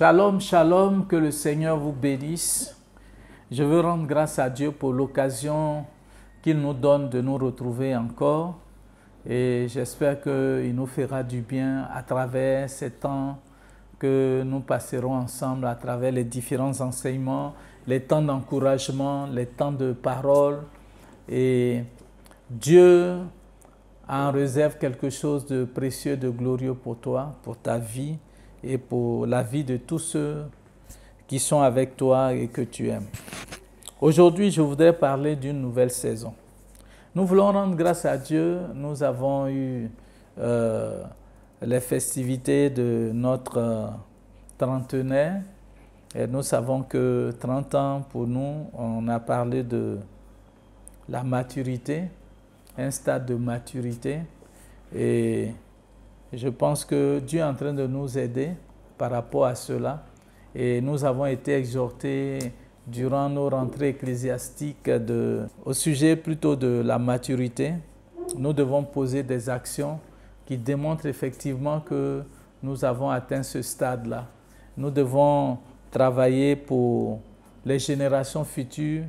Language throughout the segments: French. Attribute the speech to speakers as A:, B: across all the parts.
A: Shalom, shalom, que le Seigneur vous bénisse. Je veux rendre grâce à Dieu pour l'occasion qu'il nous donne de nous retrouver encore. Et j'espère qu'il nous fera du bien à travers ces temps que nous passerons ensemble, à travers les différents enseignements, les temps d'encouragement, les temps de parole. Et Dieu en réserve quelque chose de précieux, de glorieux pour toi, pour ta vie et pour la vie de tous ceux qui sont avec toi et que tu aimes. Aujourd'hui, je voudrais parler d'une nouvelle saison. Nous voulons rendre grâce à Dieu. Nous avons eu les festivités de notre trentenaire. Et nous savons que 30 ans, pour nous, on a parlé de la maturité, un stade de maturité. Et je pense que Dieu est en train de nous aider par rapport à cela. Et nous avons été exhortés durant nos rentrées ecclésiastiques au sujet plutôt de la maturité. Nous devons poser des actions qui démontrent effectivement que nous avons atteint ce stade-là. Nous devons travailler pour les générations futures,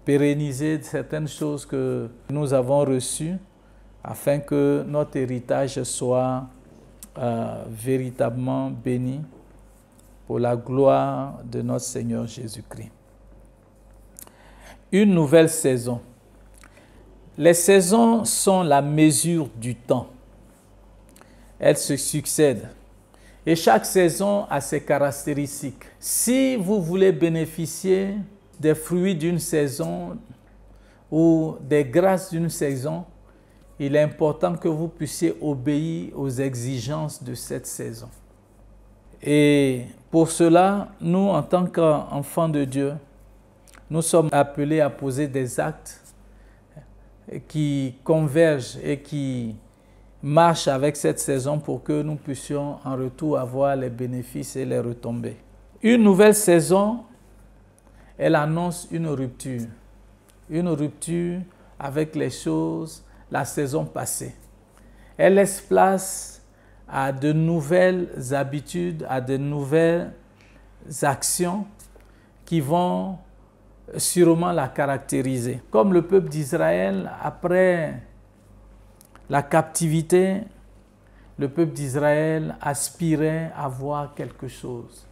A: pérenniser certaines choses que nous avons reçues afin que notre héritage soit véritablement béni pour la gloire de notre Seigneur Jésus-Christ. Une nouvelle saison. Les saisons sont la mesure du temps. Elles se succèdent. Et chaque saison a ses caractéristiques. Si vous voulez bénéficier des fruits d'une saison ou des grâces d'une saison, il est important que vous puissiez obéir aux exigences de cette saison. Et pour cela, nous, en tant qu'enfants de Dieu, nous sommes appelés à poser des actes qui convergent et qui marchent avec cette saison pour que nous puissions en retour avoir les bénéfices et les retombées. Une nouvelle saison, elle annonce une rupture avec les choses, la saison passée. Elle laisse place à de nouvelles habitudes, à de nouvelles actions qui vont sûrement la caractériser. Comme le peuple d'Israël, après la captivité, le peuple d'Israël aspirait à voir quelque chose.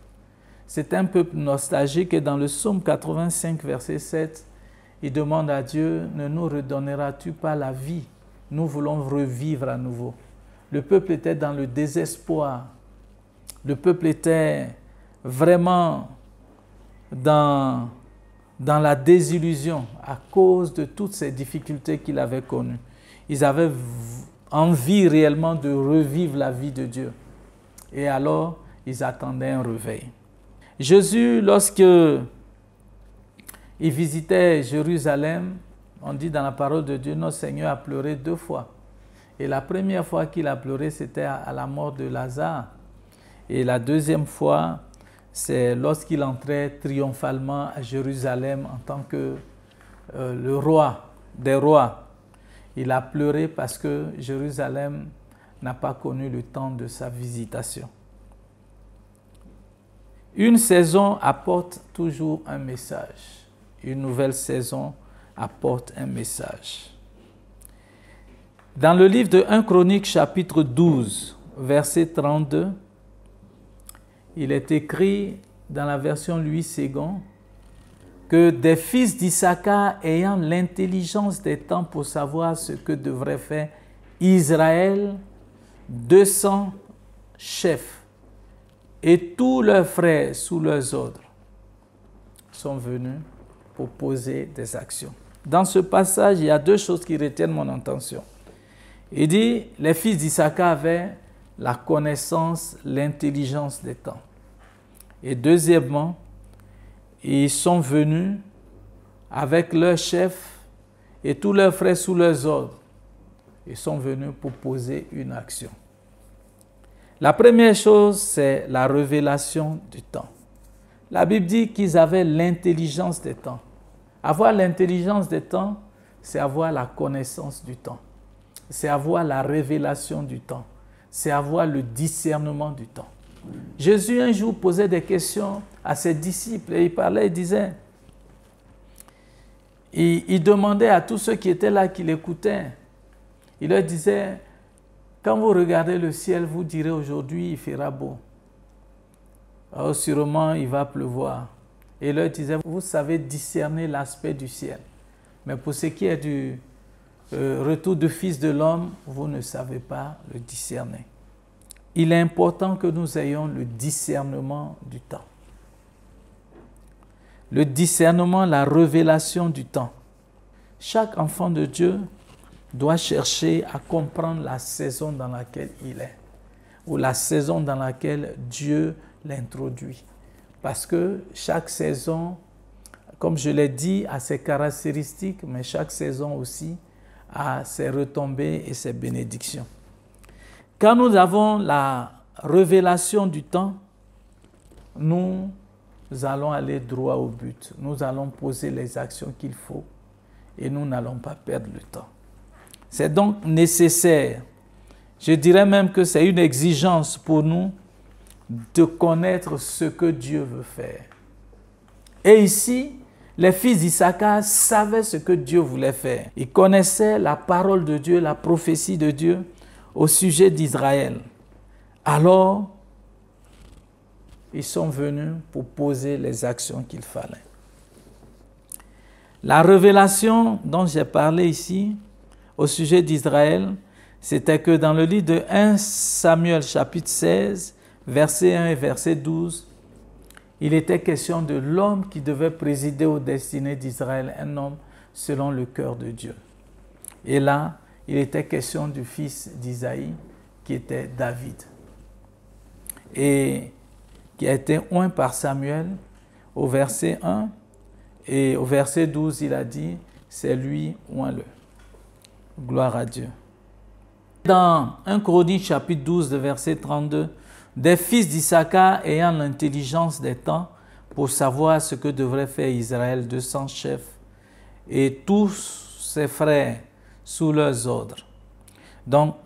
A: C'est un peuple nostalgique et dans le psaume 85, verset 7, il demande à Dieu, ne nous redonneras-tu pas la vie? Nous voulons revivre à nouveau. Le peuple était dans le désespoir. Le peuple était vraiment dans la désillusion à cause de toutes ces difficultés qu'il avait connues. Ils avaient envie réellement de revivre la vie de Dieu. Et alors, ils attendaient un réveil. Jésus, lorsque il visitait Jérusalem, on dit dans la parole de Dieu, notre Seigneur a pleuré 2 fois. Et la première fois qu'il a pleuré, c'était à la mort de Lazare. Et la deuxième fois, c'est lorsqu'il entrait triomphalement à Jérusalem en tant que le roi des rois. Il a pleuré parce que Jérusalem n'a pas connu le temps de sa visitation. Une saison apporte toujours un message. Une nouvelle saison apporte un message. Dans le livre de 1 Chronique, chapitre 12, verset 32, il est écrit dans la version Louis Ségon que des fils d'Issachar ayant l'intelligence des temps pour savoir ce que devrait faire Israël, 200 chefs et tous leurs frères sous leurs ordres sont venus pour poser des actions. Dans ce passage, il y a 2 choses qui retiennent mon attention. Il dit, les fils d'Issachar avaient la connaissance, l'intelligence des temps. Et deuxièmement, ils sont venus avec leur chef et tous leurs frères sous leurs ordres. Ils sont venus pour poser une action. La première chose, c'est la révélation du temps. La Bible dit qu'ils avaient l'intelligence des temps. Avoir l'intelligence des temps, c'est avoir la connaissance du temps. C'est avoir la révélation du temps. C'est avoir le discernement du temps. Jésus un jour posait des questions à ses disciples et il parlait, il disait, il demandait à tous ceux qui étaient là, qui l'écoutaient, il leur disait, quand vous regardez le ciel, vous direz aujourd'hui il fera beau. Alors sûrement il va pleuvoir. Et il leur disait, vous savez discerner l'aspect du ciel. Mais pour ce qui est du retour du Fils de l'homme, vous ne savez pas le discerner. Il est important que nous ayons le discernement du temps. Le discernement, la révélation du temps. Chaque enfant de Dieu doit chercher à comprendre la saison dans laquelle il est, ou la saison dans laquelle Dieu l'introduit. Parce que chaque saison, comme je l'ai dit, a ses caractéristiques, mais chaque saison aussi a ses retombées et ses bénédictions. Quand nous avons la révélation du temps, nous allons aller droit au but. Nous allons poser les actions qu'il faut et nous n'allons pas perdre le temps. C'est donc nécessaire, je dirais même que c'est une exigence pour nous de connaître ce que Dieu veut faire. Et ici, les fils d'Issachar savaient ce que Dieu voulait faire. Ils connaissaient la parole de Dieu, la prophétie de Dieu au sujet d'Israël. Alors, ils sont venus pour poser les actions qu'il fallait. La révélation dont j'ai parlé ici, au sujet d'Israël, c'était que dans le livre de 1 Samuel chapitre 16, verset 1 et verset 12, il était question de l'homme qui devait présider aux destinées d'Israël, un homme selon le cœur de Dieu. Et là, il était question du fils d'Isaïe, qui était David, et qui a été oint par Samuel au verset 1, et au verset 12, il a dit, c'est lui, oint-le. Gloire à Dieu. Dans 1 Chronique chapitre 12, verset 32, des fils d'Issachar ayant l'intelligence des temps pour savoir ce que devrait faire Israël, 200 chefs, et tous ses frères sous leurs ordres. Donc,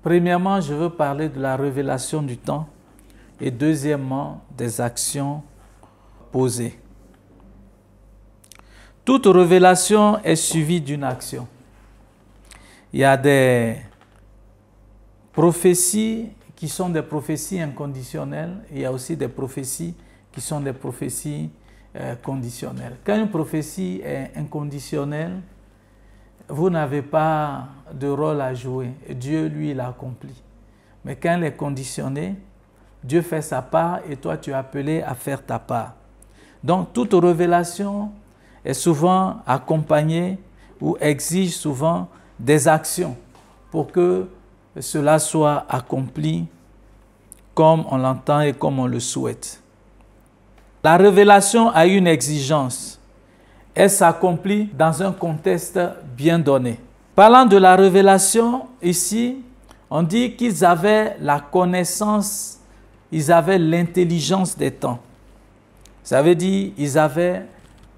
A: premièrement, je veux parler de la révélation du temps et deuxièmement, des actions posées. Toute révélation est suivie d'une action. Il y a des prophéties qui sont des prophéties inconditionnelles. Il y a aussi des prophéties qui sont des prophéties conditionnelles. Quand une prophétie est inconditionnelle, vous n'avez pas de rôle à jouer. Dieu, lui, l'a accompli. Mais quand elle est conditionnée, Dieu fait sa part et toi, tu es appelé à faire ta part. Donc, toute révélation est souvent accompagnée ou exige souvent des actions pour que cela soit accompli comme on l'entend et comme on le souhaite. La révélation a une exigence. Elle s'accomplit dans un contexte bien donné. Parlant de la révélation, ici, on dit qu'ils avaient la connaissance, ils avaient l'intelligence des temps. Ça veut dire ils avaient,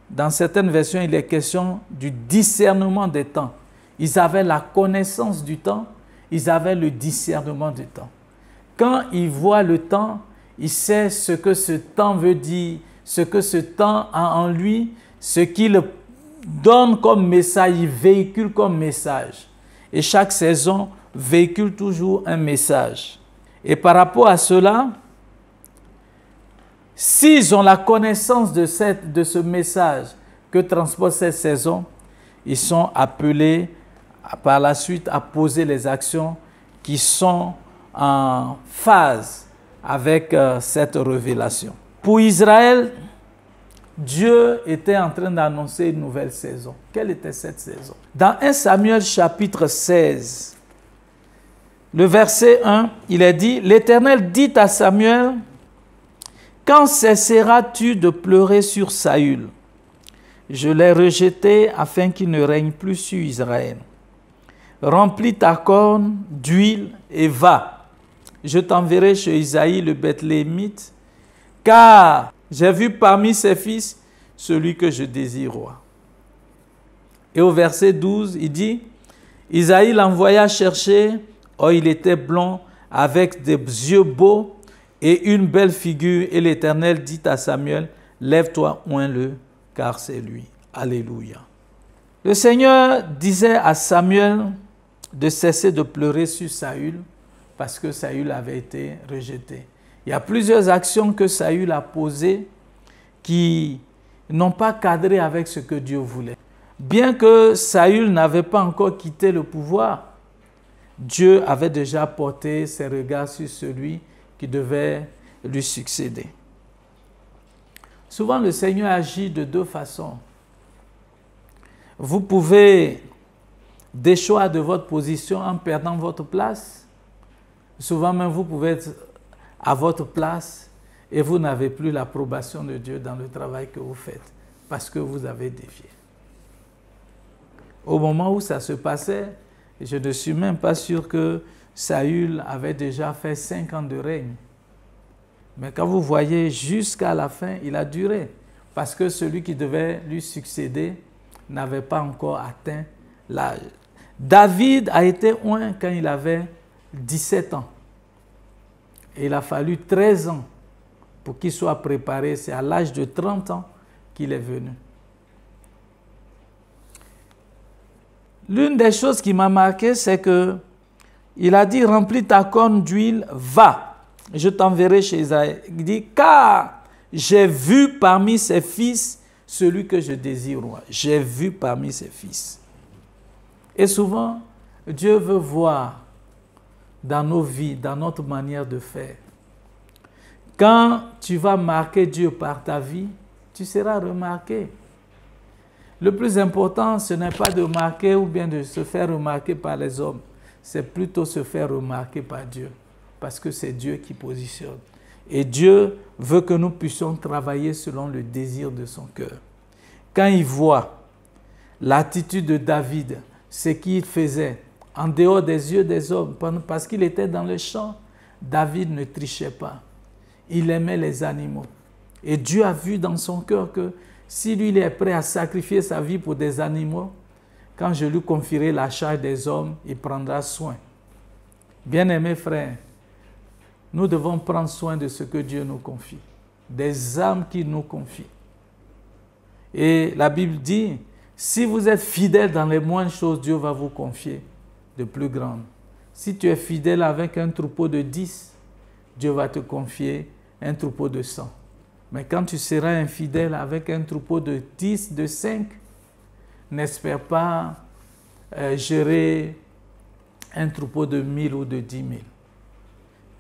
A: dans certaines versions, il est question du discernement des temps. Ils avaient la connaissance du temps, ils avaient le discernement du temps. Quand ils voient le temps, ils savent ce que ce temps veut dire, ce que ce temps a en lui, ce qu'il donne comme message, il véhicule comme message. Et chaque saison véhicule toujours un message. Et par rapport à cela, s'ils ont la connaissance de ce message que transporte cette saison, ils sont appelés par la suite à poser les actions qui sont en phase avec cette révélation. Pour Israël, Dieu était en train d'annoncer une nouvelle saison. Quelle était cette saison? Dans 1 Samuel chapitre 16, le verset 1, il est dit, « L'Éternel dit à Samuel, « Quand cesseras-tu de pleurer sur Saül? Je l'ai rejeté afin qu'il ne règne plus sur Israël. Remplis ta corne d'huile et va. Je t'enverrai chez Isaïe le Bethléemite, car j'ai vu parmi ses fils celui que je désire roi. » Et au verset 12, il dit, Isaïe l'envoya chercher, or il était blond avec des yeux beaux et une belle figure. Et l'Éternel dit à Samuel, lève-toi, oins-le, car c'est lui. Alléluia. Le Seigneur disait à Samuel de cesser de pleurer sur Saül parce que Saül avait été rejeté. Il y a plusieurs actions que Saül a posées qui n'ont pas cadré avec ce que Dieu voulait. Bien que Saül n'avait pas encore quitté le pouvoir, Dieu avait déjà porté ses regards sur celui qui devait lui succéder. Souvent, le Seigneur agit de deux façons. Vous pouvez déchoir de votre position en perdant votre place. Souvent même, vous pouvez être à votre place et vous n'avez plus l'approbation de Dieu dans le travail que vous faites parce que vous avez défié. Au moment où ça se passait, je ne suis même pas sûr que Saül avait déjà fait 5 ans de règne. Mais quand vous voyez jusqu'à la fin, il a duré parce que celui qui devait lui succéder n'avait pas encore atteint l'âge. David a été oint quand il avait 17 ans. Et il a fallu 13 ans pour qu'il soit préparé. C'est à l'âge de 30 ans qu'il est venu. L'une des choses qui m'a marqué, c'est qu'il a dit, remplis ta corne d'huile, va, je t'enverrai chez Isaïe. Il dit, car j'ai vu parmi ses fils celui que je désire roi. J'ai vu parmi ses fils. Et souvent, Dieu veut voir dans nos vies, dans notre manière de faire. Quand tu vas marquer Dieu par ta vie, tu seras remarqué. Le plus important, ce n'est pas de marquer ou bien de se faire remarquer par les hommes. C'est plutôt se faire remarquer par Dieu. Parce que c'est Dieu qui positionne. Et Dieu veut que nous puissions travailler selon le désir de son cœur. Quand il voit l'attitude de David, ce qu'il faisait en dehors des yeux des hommes, parce qu'il était dans le champ, David ne trichait pas. Il aimait les animaux. Et Dieu a vu dans son cœur que si lui il est prêt à sacrifier sa vie pour des animaux, quand je lui confierai la charge des hommes, il prendra soin. Bien-aimés frères, nous devons prendre soin de ce que Dieu nous confie, des âmes qu'il nous confie. Et la Bible dit, si vous êtes fidèles dans les moindres choses, Dieu va vous confier de plus grandes. Si tu es fidèle avec un troupeau de 10, Dieu va te confier un troupeau de 100. Mais quand tu seras infidèle avec un troupeau de 10, de 5, n'espère pas gérer un troupeau de 1000 ou de 10 000.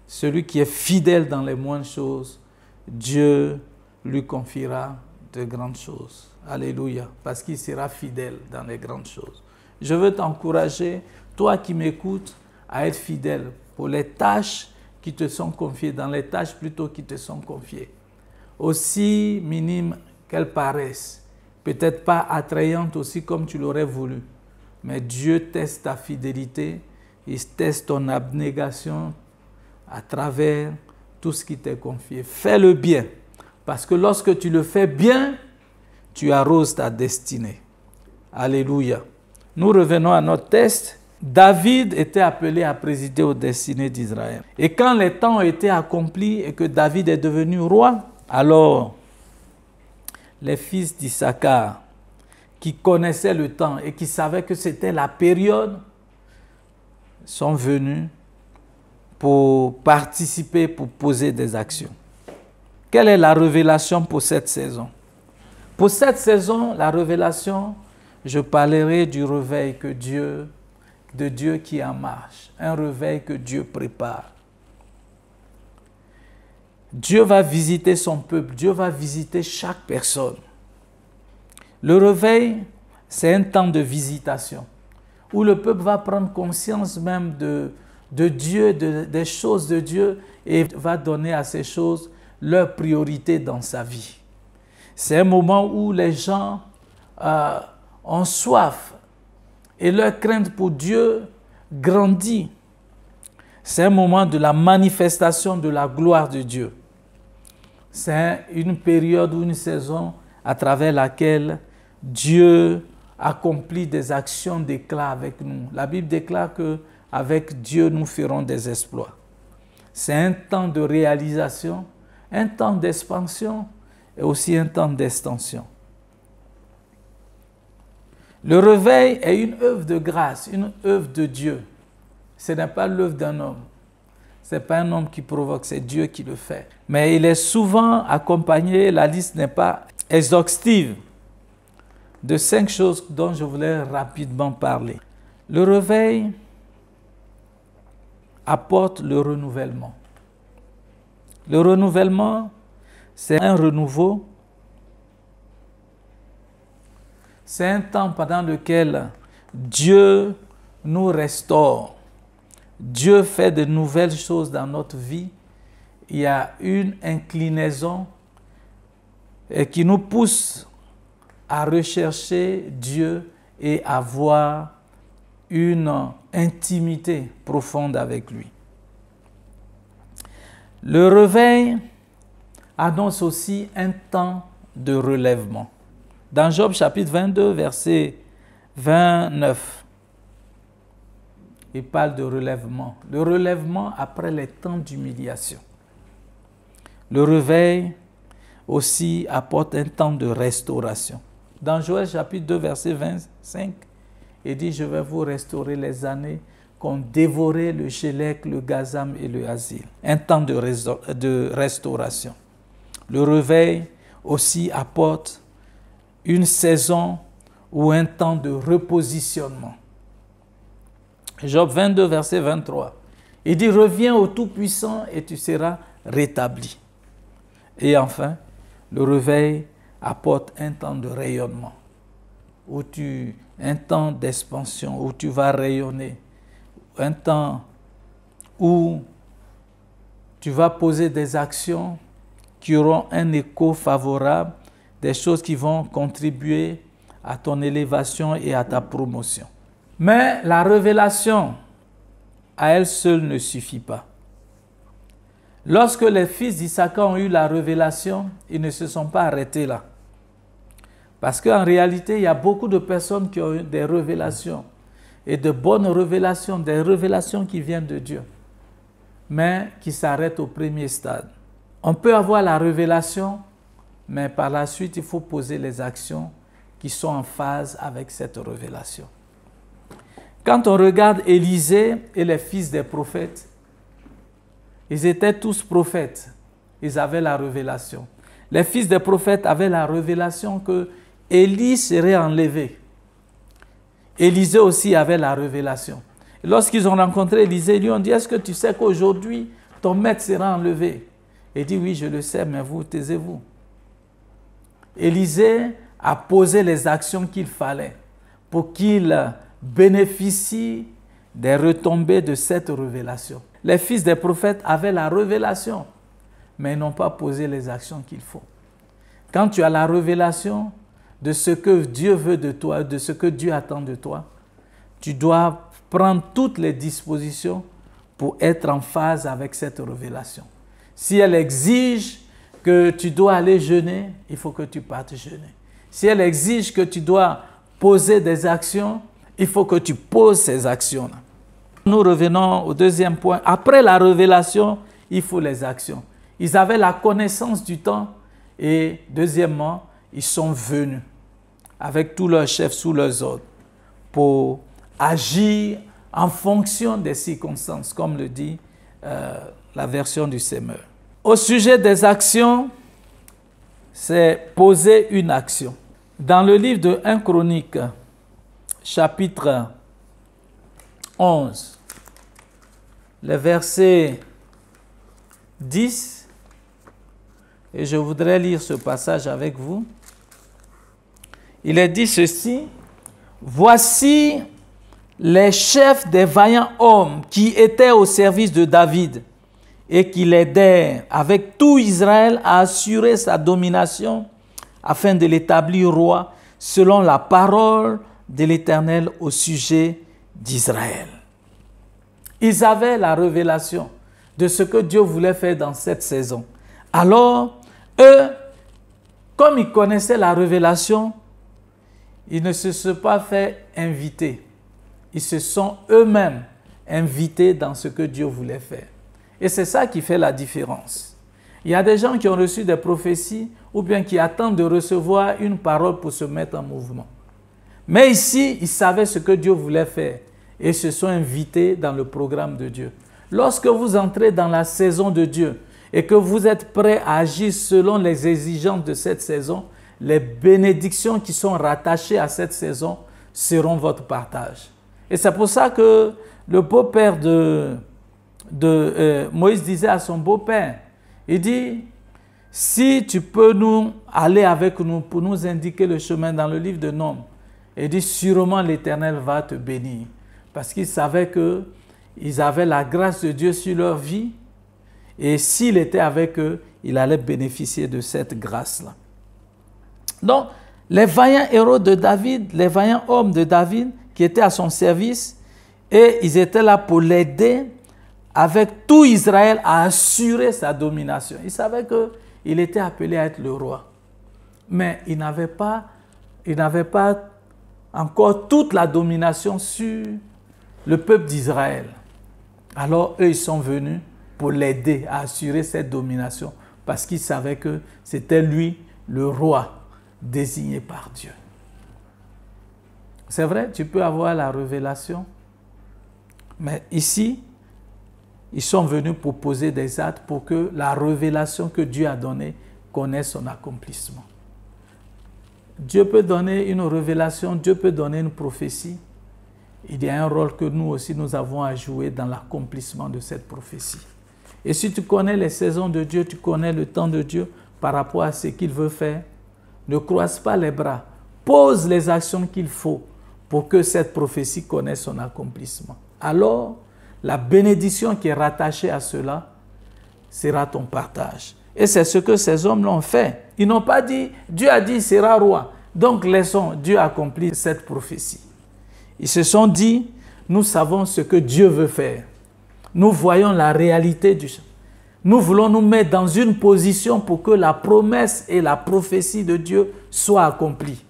A: Celui qui est fidèle dans les moindres choses, Dieu lui confiera de grandes choses. Alléluia, parce qu'il sera fidèle dans les grandes choses. Je veux t'encourager, toi qui m'écoutes, à être fidèle pour les tâches qui te sont confiées, dans les tâches plutôt qui te sont confiées. Aussi minimes qu'elles paraissent, peut-être pas attrayantes aussi comme tu l'aurais voulu, mais Dieu teste ta fidélité, il teste ton abnégation à travers tout ce qui t'est confié. Fais le bien, parce que lorsque tu le fais bien, tu arroses ta destinée. Alléluia. Nous revenons à notre texte. David était appelé à présider aux destinées d'Israël. Et quand les temps ont été accomplis et que David est devenu roi, alors les fils d'Issachar, qui connaissaient le temps et qui savaient que c'était la période, sont venus pour participer, pour poser des actions. Quelle est la révélation pour cette saison? Pour cette saison, la révélation, je parlerai du réveil de Dieu qui est en marche, un réveil que Dieu prépare. Dieu va visiter son peuple, Dieu va visiter chaque personne. Le réveil, c'est un temps de visitation, où le peuple va prendre conscience même de Dieu, des choses de Dieu, et va donner à ces choses leur priorité dans sa vie. C'est un moment où les gens ont soif et leur crainte pour Dieu grandit. C'est un moment de la manifestation de la gloire de Dieu. C'est une période ou une saison à travers laquelle Dieu accomplit des actions d'éclat avec nous. La Bible déclare qu'avec Dieu, nous ferons des exploits. c'est un temps de réalisation, un temps d'expansion et aussi un temps d'extension. Le réveil est une œuvre de grâce, une œuvre de Dieu. Ce n'est pas l'œuvre d'un homme. Ce n'est pas un homme qui provoque, c'est Dieu qui le fait. Mais il est souvent accompagné, la liste n'est pas exhaustive, de 5 choses dont je voulais rapidement parler. Le réveil apporte le renouvellement. Le renouvellement, c'est un renouveau. C'est un temps pendant lequel Dieu nous restaure. Dieu fait de nouvelles choses dans notre vie. Il y a une inclinaison qui nous pousse à rechercher Dieu et à avoir une intimité profonde avec lui. Le réveil annonce aussi un temps de relèvement. Dans Job chapitre 22, verset 29, il parle de relèvement. Le relèvement après les temps d'humiliation. Le réveil aussi apporte un temps de restauration. Dans Joël chapitre 2, verset 25, il dit « Je vais vous restaurer les années qu'ont dévoré le Chélek, le Gazam et le Asile. » Un temps de restauration. Le réveil aussi apporte une saison ou un temps de repositionnement. Job 22, verset 23. Il dit « Reviens au Tout-Puissant et tu seras rétabli. » Et enfin, le réveil apporte un temps de rayonnement, un temps d'expansion, où tu vas rayonner, un temps où tu vas poser des actions qui auront un écho favorable, des choses qui vont contribuer à ton élévation et à ta promotion. Mais la révélation à elle seule ne suffit pas. Lorsque les fils d'Issachar ont eu la révélation, ils ne se sont pas arrêtés là. Parce qu'en réalité, il y a beaucoup de personnes qui ont eu des révélations, et de bonnes révélations, des révélations qui viennent de Dieu, mais qui s'arrêtent au premier stade. On peut avoir la révélation, mais par la suite, il faut poser les actions qui sont en phase avec cette révélation. Quand on regarde Élisée et les fils des prophètes, ils étaient tous prophètes. Ils avaient la révélation. Les fils des prophètes avaient la révélation que Élie serait enlevé. Élisée aussi avait la révélation. Et lorsqu'ils ont rencontré Élisée, ils lui ont dit « Est-ce que tu sais qu'aujourd'hui, ton maître sera enlevé ?» Il dit « Oui, je le sais, mais vous, taisez-vous. » Élisée a posé les actions qu'il fallait pour qu'il bénéficie des retombées de cette révélation. Les fils des prophètes avaient la révélation, mais ils n'ont pas posé les actions qu'il faut. Quand tu as la révélation de ce que Dieu veut de toi, de ce que Dieu attend de toi, tu dois prendre toutes les dispositions pour être en phase avec cette révélation. Si elle exige que tu dois aller jeûner, il faut que tu partes jeûner. Si elle exige que tu dois poser des actions, il faut que tu poses ces actions-là. Nous revenons au deuxième point. Après la révélation, il faut les actions. Ils avaient la connaissance du temps et deuxièmement, ils sont venus avec tous leurs chefs sous leurs ordres pour agir en fonction des circonstances, comme le dit la version du Semeur. Au sujet des actions, c'est poser une action. Dans le livre de 1 Chronique, chapitre 11, le verset 10, et je voudrais lire ce passage avec vous. Il est dit ceci: « Voici les chefs des vaillants hommes qui étaient au service de David et qui l'aidèrent avec tout Israël à assurer sa domination afin de l'établir roi selon la parole de l'Éternel au sujet d'Israël. » Ils avaient la révélation de ce que Dieu voulait faire dans cette saison. Alors, eux, comme ils connaissaient la révélation, ils ne se sont pas fait inviter. Ils se sont eux-mêmes invités dans ce que Dieu voulait faire. Et c'est ça qui fait la différence. Il y a des gens qui ont reçu des prophéties ou bien qui attendent de recevoir une parole pour se mettre en mouvement. Mais ici, ils savaient ce que Dieu voulait faire et se sont invités dans le programme de Dieu. Lorsque vous entrez dans la saison de Dieu et que vous êtes prêts à agir selon les exigences de cette saison, les bénédictions qui sont rattachées à cette saison seront votre partage. Et c'est pour ça que le beau-père de Moïse disait à son beau-père, il dit, si tu peux nous aller avec nous pour nous indiquer le chemin dans le livre de Nombres, il dit, sûrement l'Éternel va te bénir. Parce qu'il savait qu'ils avaient la grâce de Dieu sur leur vie et s'il était avec eux, il allait bénéficier de cette grâce-là. Donc, les vaillants héros de David, les vaillants hommes de David qui étaient à son service, et ils étaient là pour l'aider avec tout Israël à assurer sa domination. Ils savaient qu'il était appelé à être le roi. Mais il n'avait pas encore toute la domination sur le peuple d'Israël. Alors, eux, ils sont venus pour l'aider à assurer cette domination parce qu'ils savaient que c'était lui, le roi, désigné par Dieu. C'est vrai, tu peux avoir la révélation, mais ici, ils sont venus pour poser des actes pour que la révélation que Dieu a donnée connaisse son accomplissement. Dieu peut donner une révélation, Dieu peut donner une prophétie. Il y a un rôle que nous aussi nous avons à jouer dans l'accomplissement de cette prophétie. Et si tu connais les saisons de Dieu, tu connais le temps de Dieu par rapport à ce qu'il veut faire, ne croise pas les bras. Pose les actions qu'il faut pour que cette prophétie connaisse son accomplissement. Alors, la bénédiction qui est rattachée à cela sera ton partage. Et c'est ce que ces hommes l'ont fait. Ils n'ont pas dit, Dieu a dit, il sera roi. Donc laissons Dieu accomplir cette prophétie. Ils se sont dit, nous savons ce que Dieu veut faire. Nous voyons la réalité du champ. Nous voulons nous mettre dans une position pour que la promesse et la prophétie de Dieu soient accomplies.